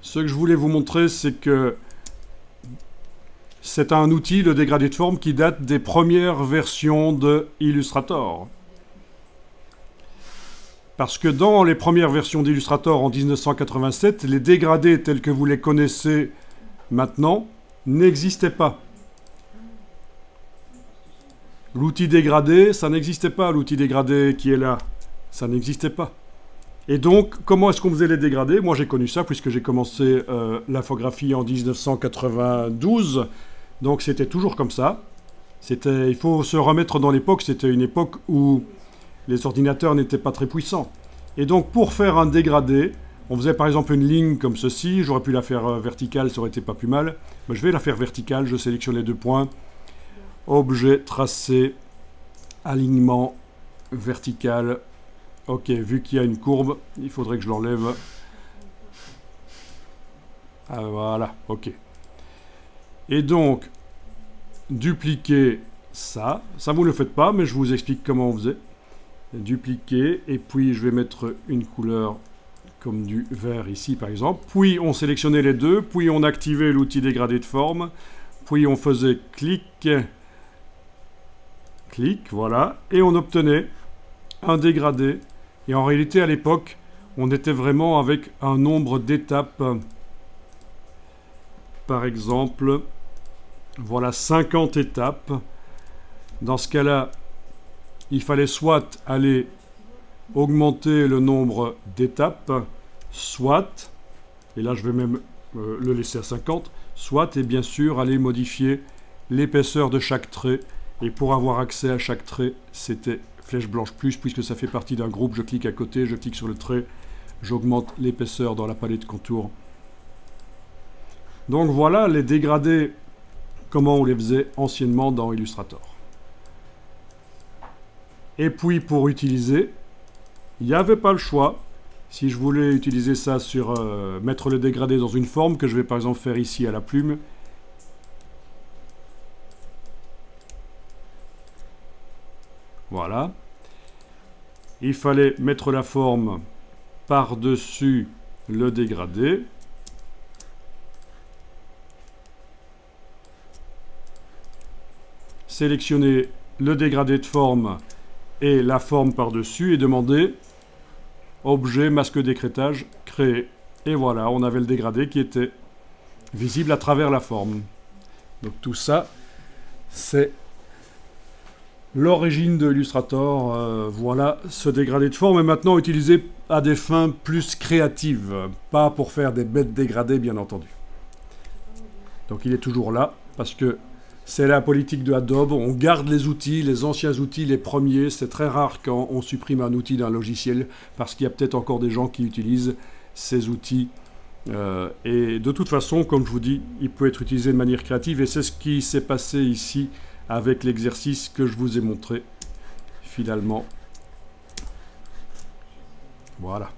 Ce que je voulais vous montrer, c'est que c'est un outil, le dégradé de forme, qui date des premières versions de Illustrator. Parce que dans les premières versions d'Illustrator en 1987, les dégradés tels que vous les connaissez maintenant n'existaient pas. L'outil dégradé, ça n'existait pas. L'outil dégradé qui est là, ça n'existait pas. Et donc, comment est-ce qu'on faisait les dégradés? Moi, j'ai connu ça puisque j'ai commencé l'infographie en 1992. Donc, c'était toujours comme ça. Il faut se remettre dans l'époque. C'était une époque où les ordinateurs n'étaient pas très puissants. Et donc, pour faire un dégradé, on faisait par exemple une ligne comme ceci. J'aurais pu la faire verticale, ça aurait été pas plus mal. Mais je vais la faire verticale. Je sélectionne les deux points. Objet, tracé, alignement, vertical. Ok, vu qu'il y a une courbe, il faudrait que je l'enlève. Ah, voilà, ok. Et donc, dupliquer ça. Ça, vous ne le faites pas, mais je vous explique comment on faisait. Dupliquer, et puis je vais mettre une couleur comme du vert ici, par exemple. Puis, on sélectionnait les deux, puis on activait l'outil dégradé de forme, puis on faisait clic, voilà, et on obtenait un dégradé. Et en réalité, à l'époque, on était vraiment avec un nombre d'étapes. Par exemple, voilà 50 étapes. Dans ce cas-là, il fallait soit aller augmenter le nombre d'étapes, soit, et là je vais même le laisser à 50, soit, et bien sûr, aller modifier l'épaisseur de chaque trait. Et pour avoir accès à chaque trait, c'était flèche blanche plus, puisque ça fait partie d'un groupe. Je clique à côté, je clique sur le trait, j'augmente l'épaisseur dans la palette de contours. Donc voilà les dégradés, comment on les faisait anciennement dans Illustrator. Et puis pour utiliser, il n'y avait pas le choix. Si je voulais utiliser ça sur mettre le dégradé dans une forme, que je vais par exemple faire ici à la plume, voilà. Il fallait mettre la forme par-dessus le dégradé. Sélectionner le dégradé de forme et la forme par-dessus et demander objet, masque d'écrêtage, créer. Et voilà, on avait le dégradé qui était visible à travers la forme. Donc tout ça, c'est l'origine de Illustrator. Voilà ce dégradé de forme est maintenant utilisé à des fins plus créatives, pas pour faire des bêtes dégradées, bien entendu. Donc il est toujours là, parce que c'est la politique de Adobe. On garde les outils, les anciens outils, les premiers. C'est très rare quand on supprime un outil d'un logiciel, parce qu'il y a peut-être encore des gens qui utilisent ces outils. Et de toute façon, comme je vous dis, il peut être utilisé de manière créative, et c'est ce qui s'est passé ici avec l'exercice que je vous ai montré, finalement. Voilà.